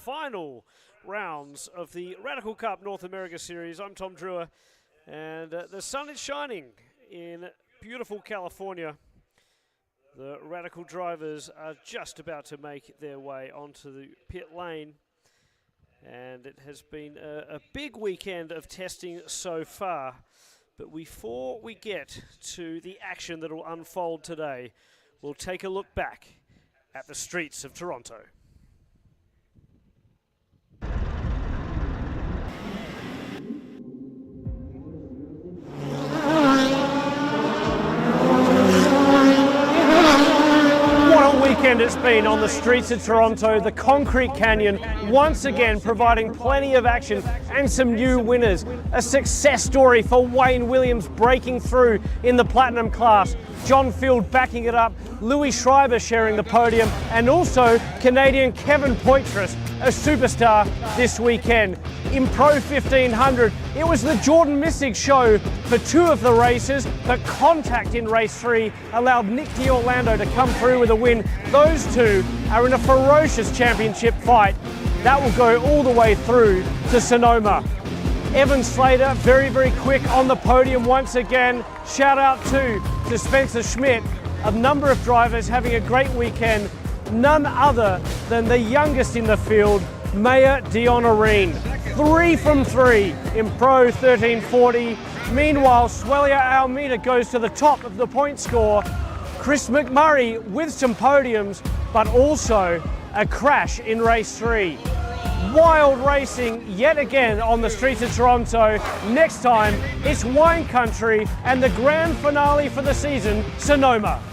final rounds of the Radical Cup North America Series. I'm Tom Drewer, and the sun is shining in beautiful California. The Radical drivers are just about to make their way onto the pit lane, and it has been a big weekend of testing so far. But before we get to the action that will unfold today, we'll take a look back at the streets of Toronto. It's been on the streets of Toronto, the Concrete Canyon, once again providing plenty of action and some new winners. A success story for Wayne Williams breaking through in the Platinum class. John Field backing it up, Louis Schreiber sharing the podium, and also Canadian Kevin Poitras, a superstar this weekend. In Pro 1500, it was the Jordan Missig show for two of the races, but contact in race 3 allowed Nick D'Orlando to come through with a win. Those two are in a ferocious championship fight that will go all the way through to Sonoma. Evan Slater, very quick on the podium once again. Shout out to Spencer Schmidt. A number of drivers having a great weekend. None other than the youngest in the field, Maya Dionorine. 3 from 3 in Pro 1340. Meanwhile, Suelia Almeida goes to the top of the point score. Chris McMurray with some podiums, but also a crash in race 3. Wild racing yet again on the streets of Toronto. Next time, it's wine country and the grand finale for the season, Sonoma.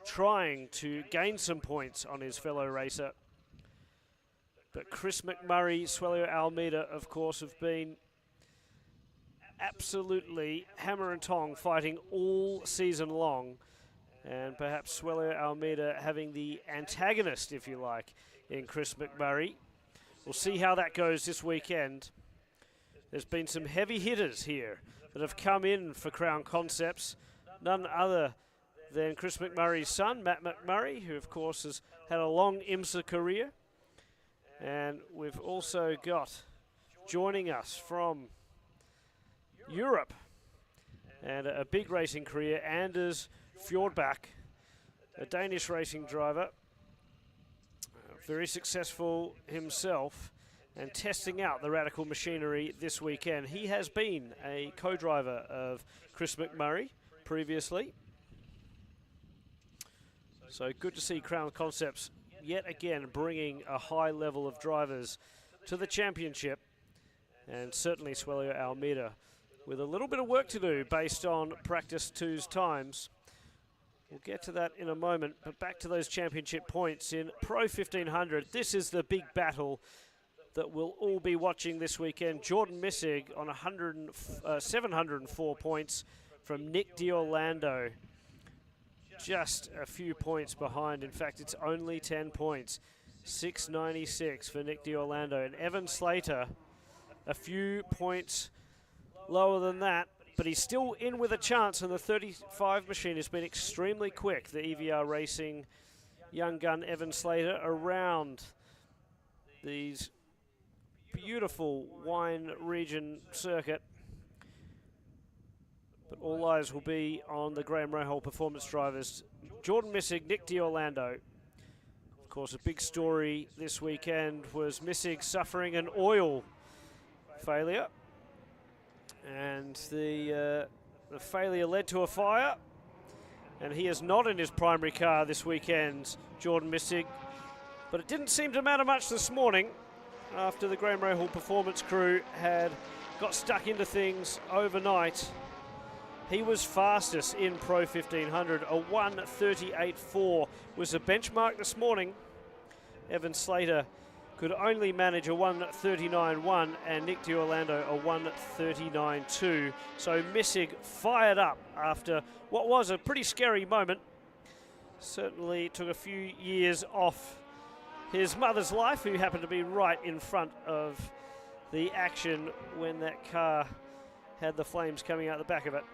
Trying to gain some points on his fellow racer. But Chris McMurray, Suelio Almeida, of course, have been absolutely hammer and tong fighting all season long. And perhaps Suelio Almeida having the antagonist, if you like, in Chris McMurray. We'll see how that goes this weekend. There's been some heavy hitters here that have come in for Crown Concepts. None other than Chris McMurray's son, Matt McMurray, who of course has had a long IMSA career. And we've also got, joining us from Europe, and a big racing career, Anders Fjordbak, a Danish racing driver, very successful himself, and testing out the Radical machinery this weekend. He has been a co-driver of Chris McMurray previously. So good to see Crown Concepts yet again bringing a high level of drivers to the championship, and certainly Suelio Almeida with a little bit of work to do based on practice 2's times. We'll get to that in a moment, but back to those championship points in Pro 1500. This is the big battle that we'll all be watching this weekend. Jordan Missig on 704 points from Nick D'Orlando. Just a few points behind. In fact, it's only 10 points. 696 for Nick D'Orlando. And Evan Slater, a few points lower than that, but he's still in with a chance, and the 35 machine has been extremely quick. The EVR Racing young gun Evan Slater around these beautiful wine region circuit. But all eyes will be on the Graham Rahal performance drivers. Jordan Missig, Nick D'Orlando. Of course, a big story this weekend was Missig suffering an oil failure. And the failure led to a fire. And he is not in his primary car this weekend, Jordan Missig. But it didn't seem to matter much this morning after the Graham Rahal performance crew had got stuck into things overnight. He was fastest in Pro 1500. A 1:38.4 was the benchmark this morning. Evan Slater could only manage a 1:39.1 and Nick D'Orlando a 1:39.2. So Missig fired up after what was a pretty scary moment. Certainly took a few years off his mother's life, who happened to be right in front of the action when that car had the flames coming out the back of it.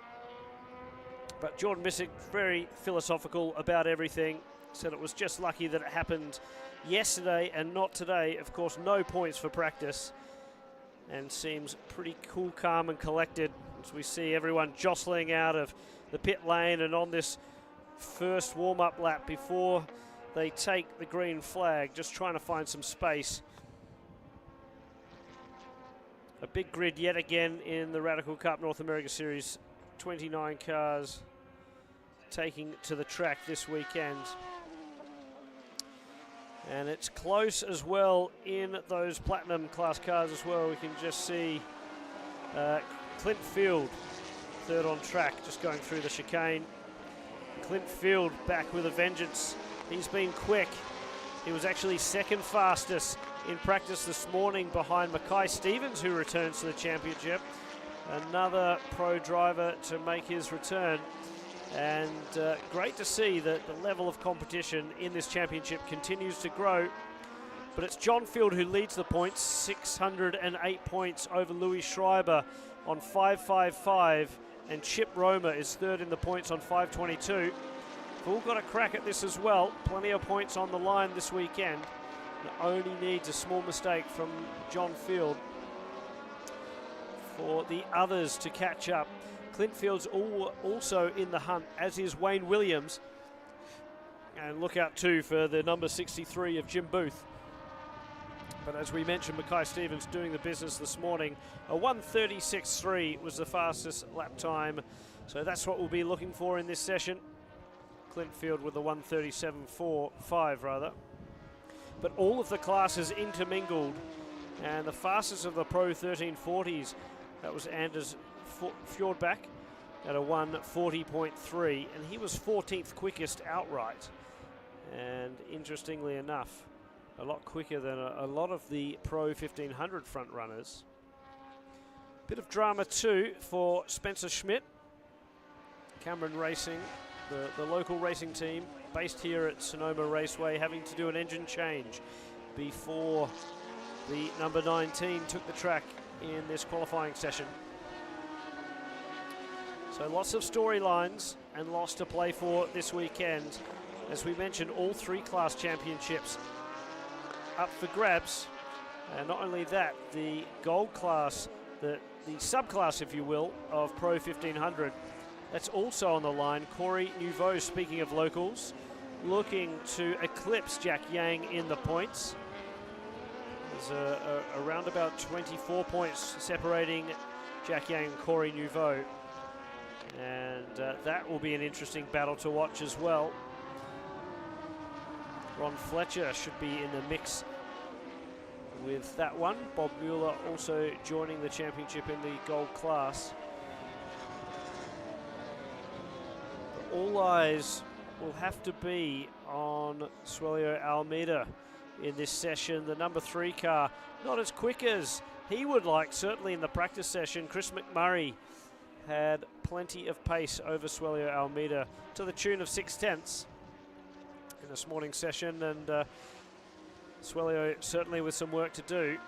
But Jordan Missig, very philosophical about everything, said it was just lucky that it happened yesterday and not today. Of course, no points for practice, and seems pretty cool, calm and collected as we see everyone jostling out of the pit lane and on this first warm-up lap before they take the green flag, just trying to find some space. A big grid yet again in the Radical Cup North America Series. 29 cars taking to the track this weekend. And it's close as well in those Platinum class cars as well. We can just see Clint Field, third on track, just going through the chicane. Clint Field back with a vengeance. He's been quick. He was actually second fastest in practice this morning behind Mackay Stevens, who returns to the championship. Another pro driver to make his return. And great to see that the level of competition in this championship continues to grow. But it's John Field who leads the points, 608 points over Louis Schreiber on 555. And Chip Roma is third in the points on 522. We've all got a crack at this as well. Plenty of points on the line this weekend. It only needs a small mistake from John Field for the others to catch up. Clint Field's also in the hunt, as is Wayne Williams. And look out too for the number 63 of Jim Booth. But as we mentioned, Mackay Stevens doing the business this morning. A 1:36.3 was the fastest lap time. So that's what we'll be looking for in this session. Clint Field with a 1:37.5 rather. But all of the classes intermingled. And the fastest of the Pro 1340s, that was Anders Fjordback at a 1:40.3. And he was 14th quickest outright. And interestingly enough, a lot quicker than a lot of the Pro 1500 front runners. Bit of drama too for Spencer Schmidt. Cameron Racing, the local racing team based here at Sonoma Raceway, having to do an engine change before the number 19 took the track in this qualifying session. So lots of storylines and lots to play for this weekend. As we mentioned, all three class championships up for grabs. And not only that, the gold class, the subclass, if you will, of Pro 1500, that's also on the line. Corey Nouveau, speaking of locals, looking to eclipse Jack Yang in the points. There's around about 24 points separating Jack Yang and Corey Nouveau. And that will be an interesting battle to watch as well. Ron Fletcher should be in the mix with that one. Bob Mueller also joining the championship in the gold class. But all eyes will have to be on Suelio Almeida in this session. The number 3 car, not as quick as he would like, certainly in the practice session. Chris McMurray had plenty of pace over Suelio Almeida to the tune of 6/10 in this morning's session, and Suelio certainly with some work to do.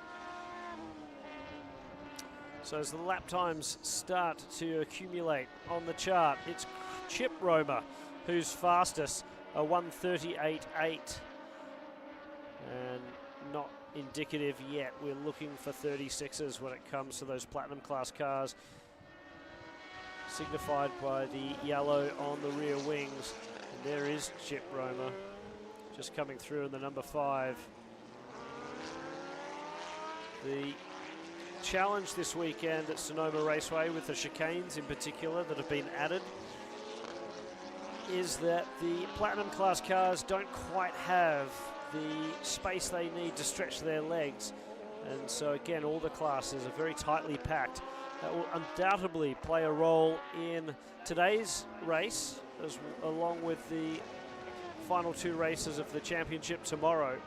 So as the lap times start to accumulate on the chart, it's Chip Roma who's fastest, a 1:38.8, and not indicative yet. We're looking for 36s when it comes to those platinum class cars, signified by the yellow on the rear wings. And there is Chip Roma just coming through in the number 5. The challenge this weekend at Sonoma Raceway, with the chicanes in particular that have been added, is that the platinum class cars don't quite have the space they need to stretch their legs And so again, all the classes are very tightly packed. That will undoubtedly play a role in today's race, along with the final 2 races of the championship tomorrow.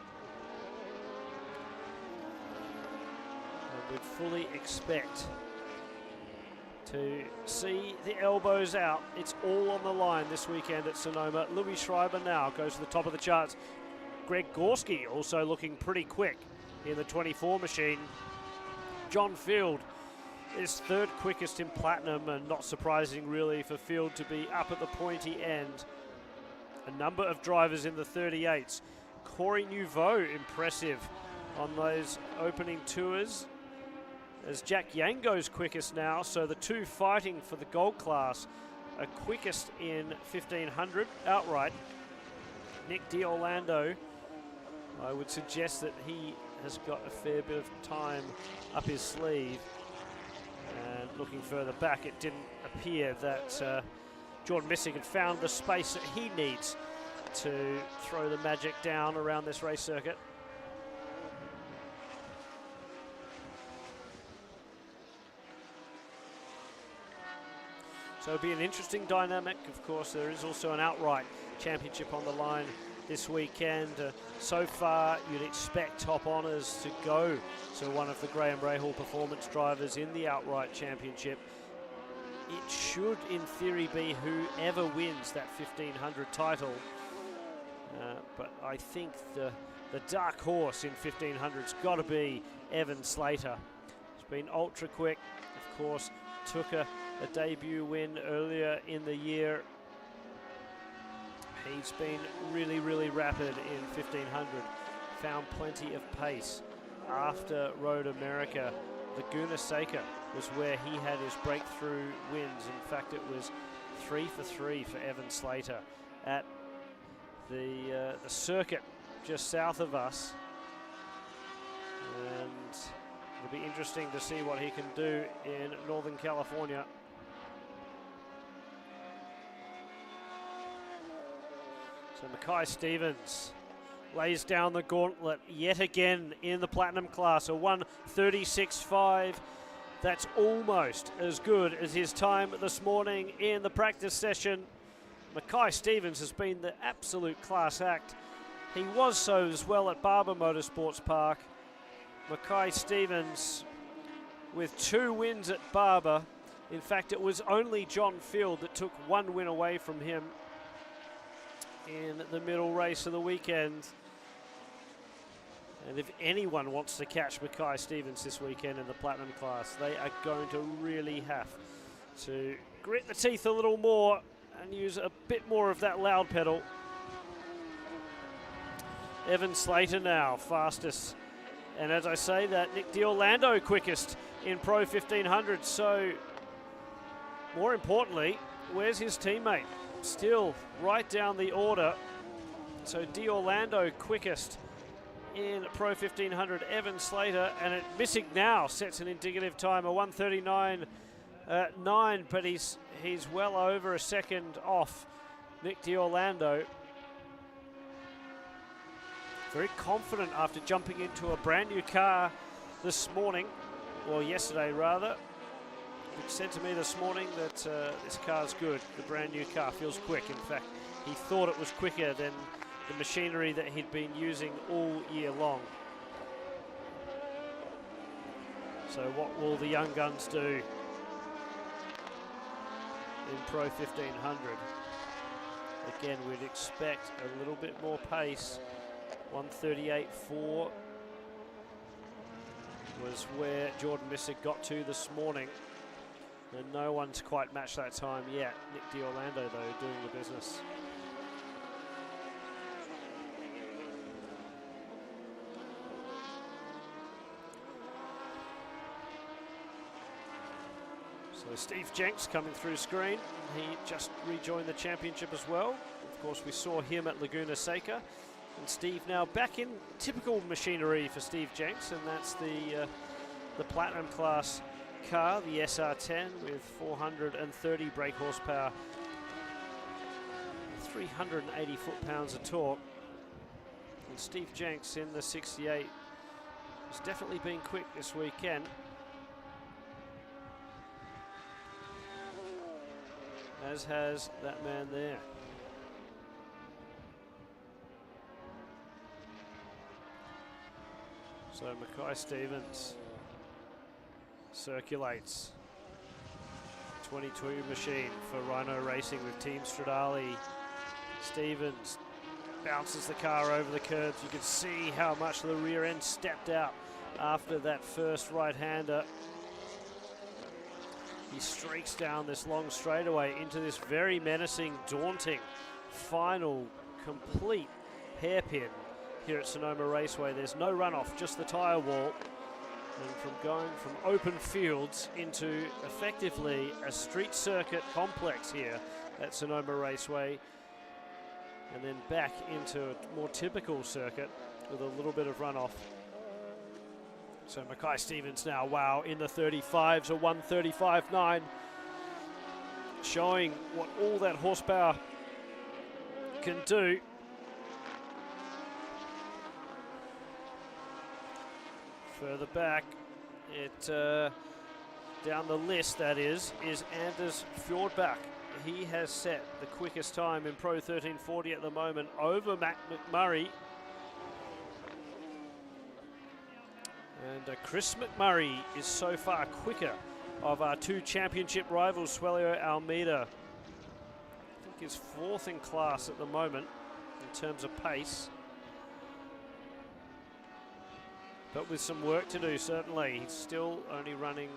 And we'd fully expect to see the elbows out. It's all on the line this weekend at Sonoma. Louis Schreiber now goes to the top of the charts. Greg Gorski also looking pretty quick in the 24 machine. John Field is 3rd quickest in platinum, and not surprising really for Field to be up at the pointy end. A number of drivers in the 38s. Corey Nouveau impressive on those opening tours, as Jack Yango's quickest now, so the 2 fighting for the gold class are quickest in 1500 outright. Nick D'Orlando, I would suggest that he has got a fair bit of time up his sleeve. And looking further back, it didn't appear that Jordan Missick had found the space that he needs to throw the magic down around this race circuit. So it'll be an interesting dynamic. Of course, there is also an outright championship on the line this weekend. So far, you'd expect Top Honours to go to one of the Graham Rahal performance drivers in the outright championship. It should, in theory, be whoever wins that 1500 title. But I think the dark horse in 1500's got to be Evan Slater. He's been ultra quick, of course, took a debut win earlier in the year. He's been really, really rapid in 1500, found plenty of pace. After Road America, Laguna Seca was where he had his breakthrough wins. In fact, it was 3 for 3 for Evan Slater at the circuit just south of us. And it'll be interesting to see what he can do in Northern California. So Mackay Stevens lays down the gauntlet yet again in the platinum class, a 1:36.5. That's almost as good as his time this morning in the practice session. Mackay Stevens has been the absolute class act. He was so as well at Barber Motorsports Park. Mackay Stevens with 2 wins at Barber. In fact, it was only John Field that took 1 win away from him in the middle race of the weekend. And if anyone wants to catch Mackay Stevens this weekend in the platinum class, they are going to really have to grit the teeth a little more and use a bit more of that loud pedal. Evan Slater now fastest, and as I say, that Nick D'Orlando quickest in Pro 1500. So more importantly, where's his teammate? Still right down the order. So D'Orlando quickest in Pro 1500, Evan Slater, and Missick now sets an indicative time, a 1:39.9, but he's well over a second off Nick D'Orlando. Very confident after jumping into a brand new car this morning, or yesterday rather. He said to me this morning that this car's good, the brand new car feels quick. In fact, he thought it was quicker than the machinery that he'd been using all year long. So what will the young guns do in Pro 1500? Again, we'd expect a little bit more pace. 1:38.4 was where Jordan Missick got to this morning. And no one's quite matched that time yet. Nick D'Orlando, though, doing the business. So Steve Jenks coming through screen. He just rejoined the championship as well. Of course, we saw him at Laguna Seca. And Steve now back in typical machinery for Steve Jenks, and that's the Platinum class car, the SR10, with 430 brake horsepower, 380 foot-pounds of torque. And Steve Jenks in the 68 It's definitely been quick this weekend. As has that man there. So Mackay Stevens circulates. 22 machine for Rhino Racing with Team Stradale. Stevens bounces the car over the curbs. You can see how much the rear end stepped out after that first right-hander. He streaks down this long straightaway into this very menacing, daunting final complete hairpin here at Sonoma Raceway. There's no runoff, just the tyre wall. And from going from open fields into effectively a street circuit complex here at Sonoma Raceway, and then back into a more typical circuit with a little bit of runoff. So Mackay Stevens now, wow, in the 35s, a 1:35.9, showing what all that horsepower can do. Further back, down the list, that is Anders Fjordbach. He has set the quickest time in Pro 1340 at the moment over Matt McMurray. And Chris McMurray is so far quicker of our two championship rivals, Suelio Almeida. I think he's fourth in class at the moment in terms of pace. But with some work to do, certainly. He's still only running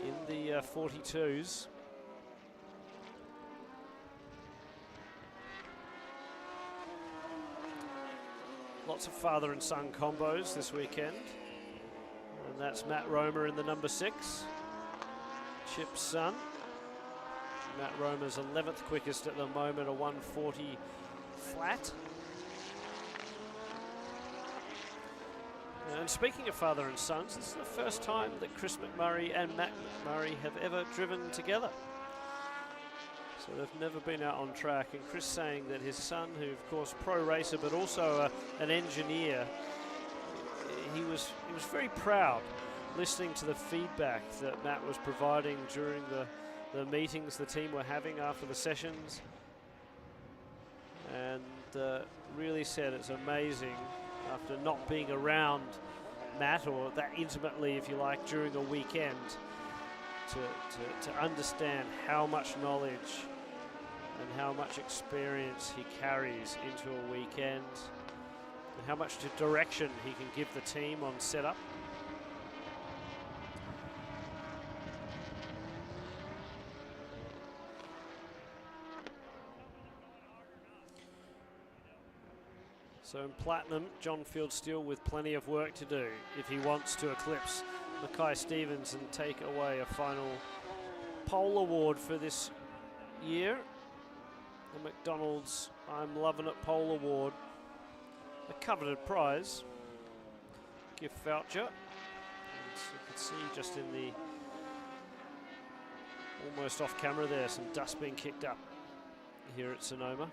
in the 42s. Lots of father and son combos this weekend. And that's Matt Romer in the number 6. Chip's son. Matt Romer's 11th quickest at the moment, a 1:40 flat. And speaking of father and sons, this is the first time that Chris McMurray and Matt McMurray have ever driven together. So they've never been out on track. And Chris saying that his son, who of course pro racer but also an engineer, he was very proud listening to the feedback that Matt was providing during the meetings the team were having after the sessions, and really said it's amazing after not being around Matt, or that intimately if you like, during a weekend, to understand how much knowledge and how much experience he carries into a weekend, and how much direction he can give the team on setup. So in Platinum, John Field still with plenty of work to do if he wants to eclipse Mackay Stevens and take away a final pole award for this year. The McDonald's I'm Loving It Pole Award, a coveted prize, gift voucher. And you can see just in the almost off camera there, some dust being kicked up here at Sonoma.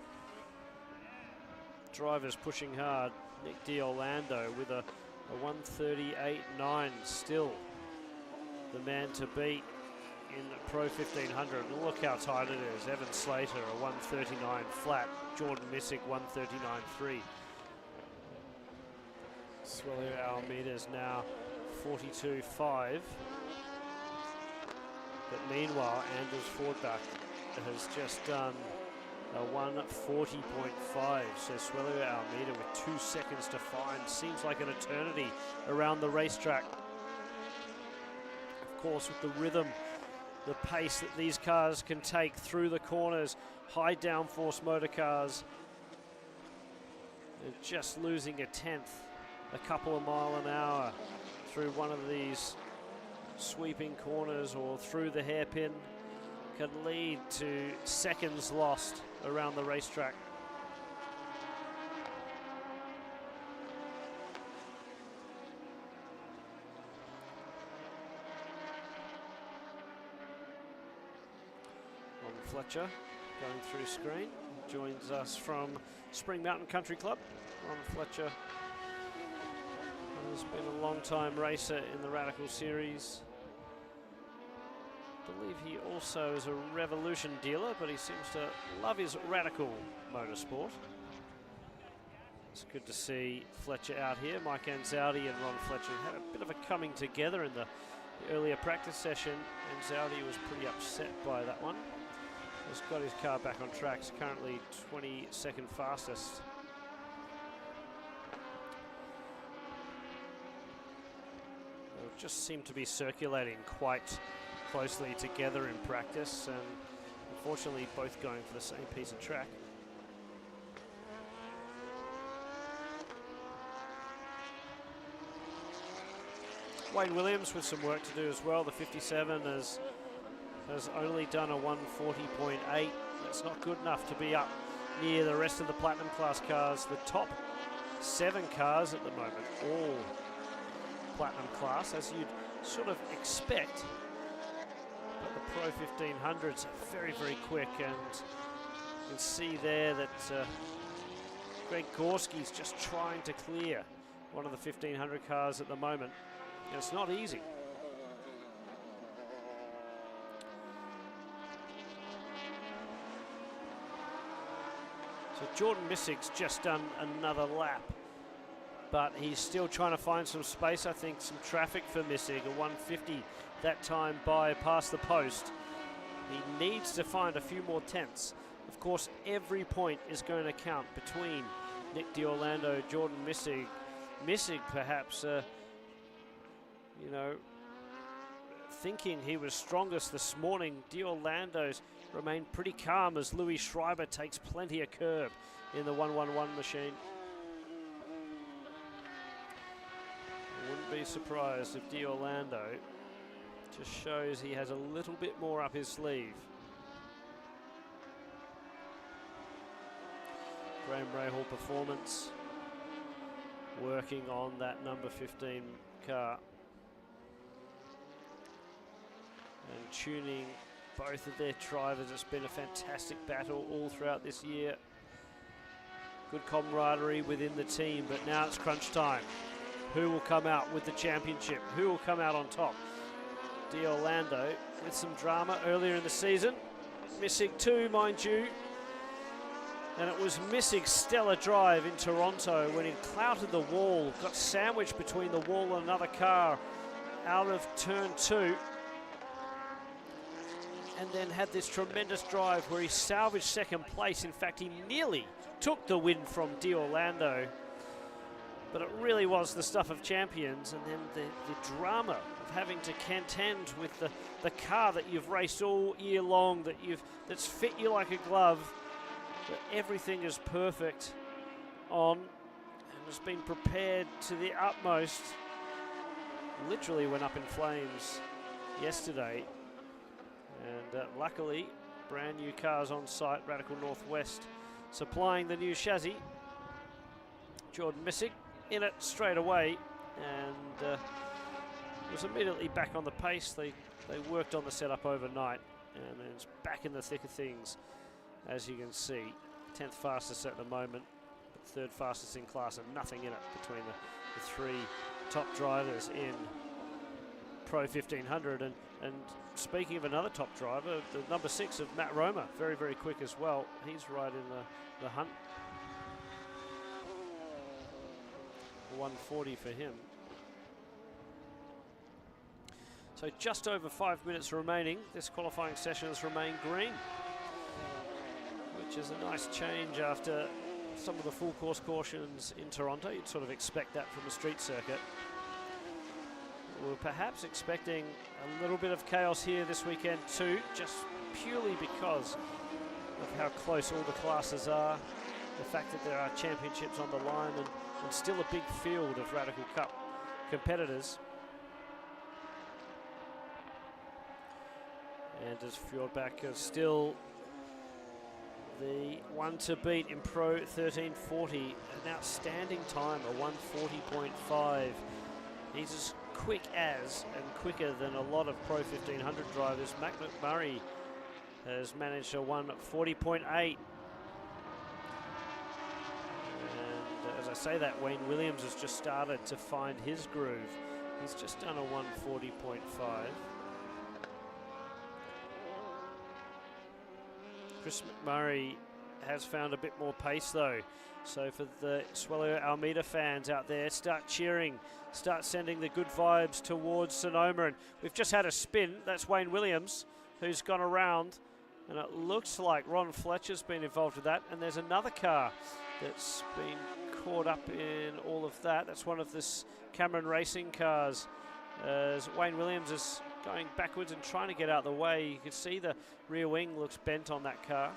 Drivers pushing hard. Nick D'Orlando with a 1:38.9, still the man to beat in Pro 1500. Look how tight it is. Evan Slater, a 1:39 flat. Jordan Missick, 1:39.3. Suelio Almeida is now 42.5. But meanwhile, Anders Fjordbach has just done a 1:40.5. So Suelio Almeida with 2 seconds to find. Seems like an eternity around the racetrack. Of course, with the rhythm, the pace that these cars can take through the corners, high downforce motor cars. They're just losing a tenth, a couple of mile an hour through one of these sweeping corners or through the hairpin can lead to seconds lost around the racetrack. Ron Fletcher going through screen, joins us from Spring Mountain Country Club. Ron Fletcher He's been a long-time racer in the Radical series. I believe he also is a Revolution dealer, but he seems to love his Radical motorsport. It's good to see Fletcher out here. Mike Anzaldi and Ron Fletcher had a bit of a coming together in the earlier practice session. Anzaldi was pretty upset by that one. He's got his car back on track. It's currently 22nd fastest. They just seem to be circulating quite closely together in practice, and unfortunately both going for the same piece of track. Wayne Williams with some work to do as well. The 57 has only done a 140.8. That's not good enough to be up near the rest of the Platinum class cars. The top 7 cars at the moment, all Platinum class, as you'd sort of expect. But the Pro 1500s are very, very quick, and you can see there that Greg Gorski's just trying to clear one of the 1500 cars at the moment. And it's not easy. So Jordan Missig's just done another lap, but he's still trying to find some space. I think some traffic for Missig, a 150 that time by past the post. He needs to find a few more tenths. Of course, every point is going to count between Nick D'Orlando, Jordan Missig. Missig perhaps you know, thinking he was strongest this morning. D'Orlando's remained pretty calm as Louis Schreiber takes plenty of curb in the 111 machine. I wouldn't be surprised if D'Orlando just shows he has a little bit more up his sleeve. Graham Rahal Performance working on that number 15 car. And tuning both of their drivers. It's been a fantastic battle all throughout this year. Good camaraderie within the team, but now it's crunch time. Who will come out with the championship? Who will come out on top? D'Orlando with some drama earlier in the season. Missig too, mind you. And it was Missig's stellar drive in Toronto when he clouted the wall, got sandwiched between the wall and another car out of turn 2. And then had this tremendous drive where he salvaged second place. In fact, he nearly took the win from D'Orlando. But it really was the stuff of champions. And then the drama of having to contend with the car that you've raced all year long, that's fit you like a glove, that everything is perfect on and has been prepared to the utmost. Literally went up in flames yesterday. And luckily, brand new cars on site, Radical Northwest supplying the new chassis. Jordan Missig in it straight away, and was immediately back on the pace. They worked on the setup overnight, and then it's back in the thick of things, as you can see. 10th fastest at the moment, but 3rd fastest in class, and nothing in it between the 3 top drivers in Pro 1500. And speaking of another top driver, the number 6 of Matt Roma, very, very quick as well. He's right in the hunt. 140 for him. So just over 5 minutes remaining. This qualifying session has remained green, which is a nice change after some of the full course cautions in Toronto. You'd sort of expect that from a street circuit. We're perhaps expecting a little bit of chaos here this weekend too, just purely because of how close all the classes are, the fact that there are championships on the line, and still a big field of Radical Cup competitors. Anders Fjordback is still the one to beat in Pro 1340, an outstanding time, a 140.5. He's as quick as, and quicker than a lot of Pro 1500 drivers. Mac McMurray has managed a 140.8. And as I say that, Wayne Williams has just started to find his groove. He's just done a 140.5. Chris McMurray has found a bit more pace though. So for the Swallow Almeida fans out there, start cheering, start sending the good vibes towards Sonoma. And we've just had a spin. That's Wayne Williams who's gone around. And it looks like Ron Fletcher's been involved with that. And there's another car that's been caught up in all of that. That's one of this Cameron Racing cars. As Wayne Williams is going backwards and trying to get out of the way. You can see the rear wing looks bent on that car.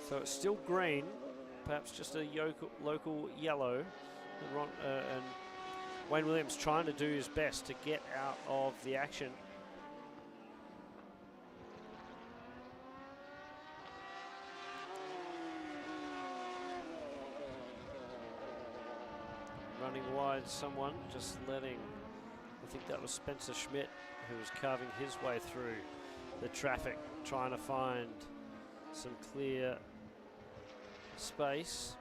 So it's still green, perhaps just a local yellow. And Wayne Williams trying to do his best to get out of the action. Running wide, someone just letting, I think that was Spencer Schmidt who was carving his way through the traffic, trying to find some clear space.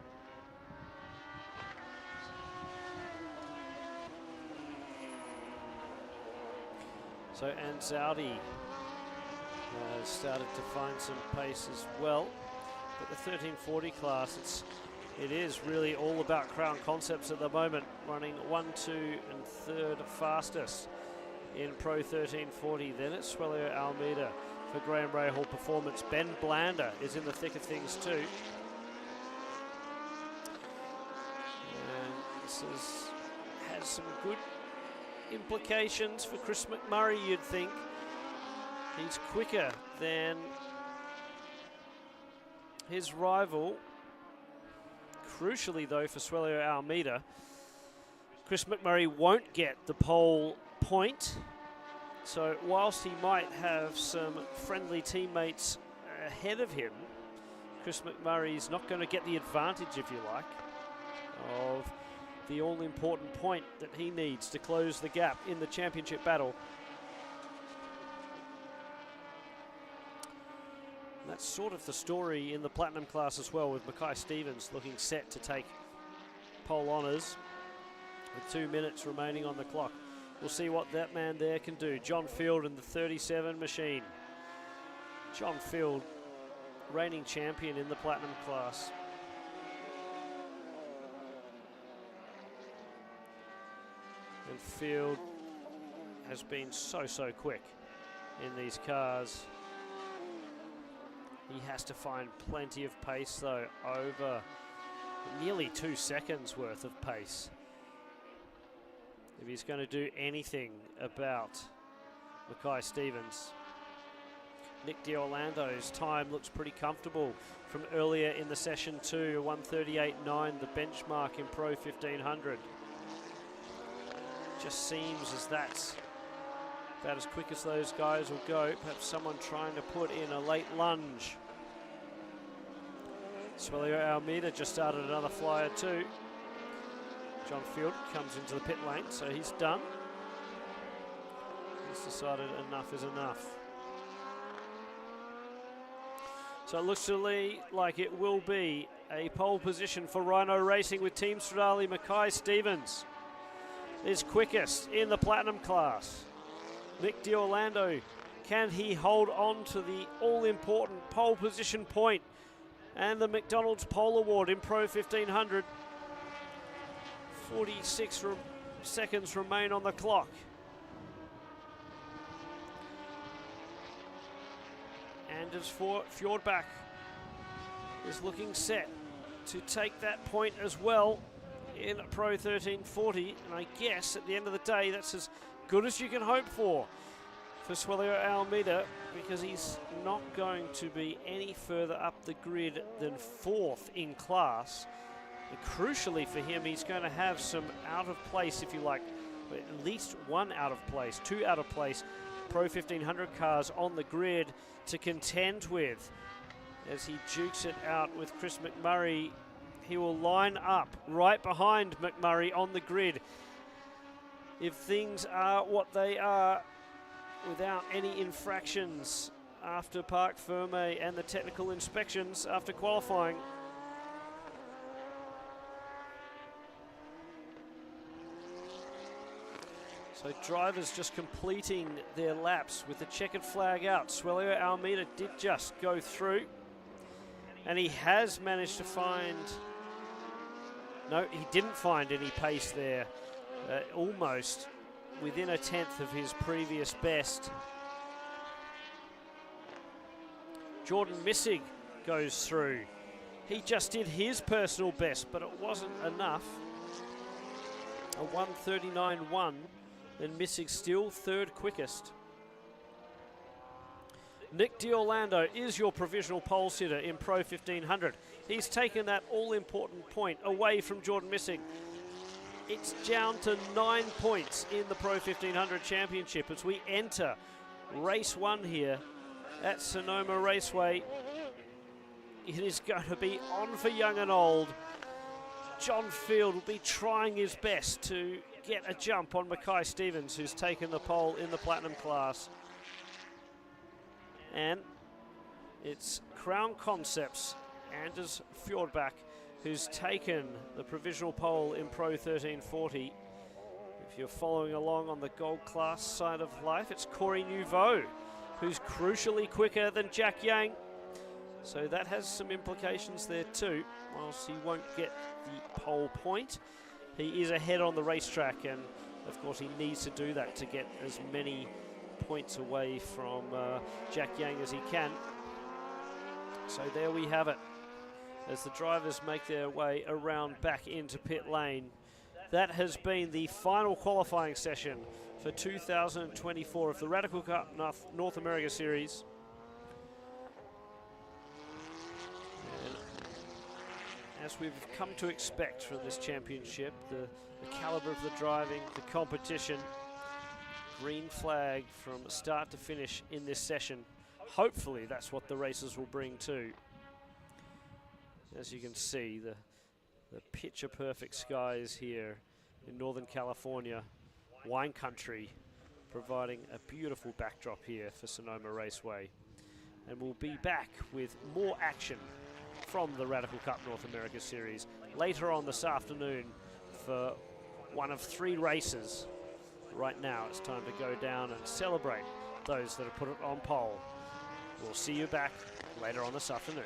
So Anzaldi has started to find some pace as well. But the 1340 class, it is really all about Crown Concepts at the moment, running 1, 2 and 3rd fastest in Pro 1340. Then it's Swallow Almeida for Graham Rahal Performance. Ben Blander is in the thick of things too. And this has some good implications for Chris McMurray, you'd think. He's quicker than his rival. Crucially though for Swallow Almeida, Chris McMurray won't get the pole point. So whilst he might have some friendly teammates ahead of him, Chris McMurray's not going to get the advantage, if you like, of the all-important point that he needs to close the gap in the championship battle. And that's sort of the story in the Platinum class as well, with Mackay Stevens looking set to take pole honours with 2 minutes remaining on the clock. We'll see what that man there can do. John Field in the 37 machine. John Field, reigning champion in the Platinum class. And Field has been so quick in these cars. He has to find plenty of pace though, over nearly 2 seconds worth of pace, if he's going to do anything about Mackay Stevens. Nick D'Orlando's time looks pretty comfortable from earlier in the session too, 1:38.9, the benchmark in Pro 1500. Just seems as that's about as quick as those guys will go. Perhaps someone trying to put in a late lunge. Swallow Almeida just started another flyer too. John Field comes into the pit lane, so he's done. He's decided enough is enough. So it looks to me like it will be a pole position for Rhino Racing, with Team Stradale Mackay Stevens is quickest in the Platinum class. Nick D'Orlando, can he hold on to the all-important pole position point and the McDonald's Pole Award in Pro 1500? 46 seconds remain on the clock. Anders Fjordbach is looking set to take that point as well in Pro 1340, and I guess at the end of the day that's as good as you can hope for Swallow Almeida, because he's not going to be any further up the grid than 4th in class. And crucially for him, he's going to have some out of place, if you like, at least 1 out of place, 2 out of place Pro 1500 cars on the grid to contend with. As he jukes it out with Chris McMurray, he will line up right behind McMurray on the grid. If things are what they are, without any infractions after Parc Ferme and the technical inspections after qualifying. So drivers just completing their laps with the checkered flag out. Suelio Almeida did just go through, and he has managed to find, no, he didn't find any pace there, almost within a tenth of his previous best. Jordan Missig goes through. He just did his personal best, but it wasn't enough. A 1:39.1, and Missig still third quickest. Nick D'Orlando is your provisional pole sitter in Pro 1500. He's taken that all-important point away from Jordan Missig. It's down to 9 points in the Pro 1500 Championship as we enter race 1 here at Sonoma Raceway. It is going to be on for young and old. John Field will be trying his best to get a jump on Mackay Stevens, who's taken the pole in the Platinum class. And it's Crown Concepts, Anders Fjordbach, who's taken the provisional pole in Pro 1340. If you're following along on the gold class side of life, it's Corey Nouveau, who's crucially quicker than Jack Yang. So that has some implications there too. Whilst he won't get the pole point, he is ahead on the racetrack, and of course he needs to do that to get as many points away from Jack Yang as he can. So there we have it, as the drivers make their way around back into pit lane. That has been the final qualifying session for 2024 of the Radical Cup North America Series. As we've come to expect from this championship, the caliber of the driving, the competition, green flag from start to finish in this session. Hopefully that's what the races will bring too. As you can see, the picture perfect skies here in Northern California, wine country, providing a beautiful backdrop here for Sonoma Raceway. And we'll be back with more action from the Radical Cup North America Series later on this afternoon for one of 3 races. Right now it's time to go down and celebrate those that have put it on pole. We'll see you back later on this afternoon.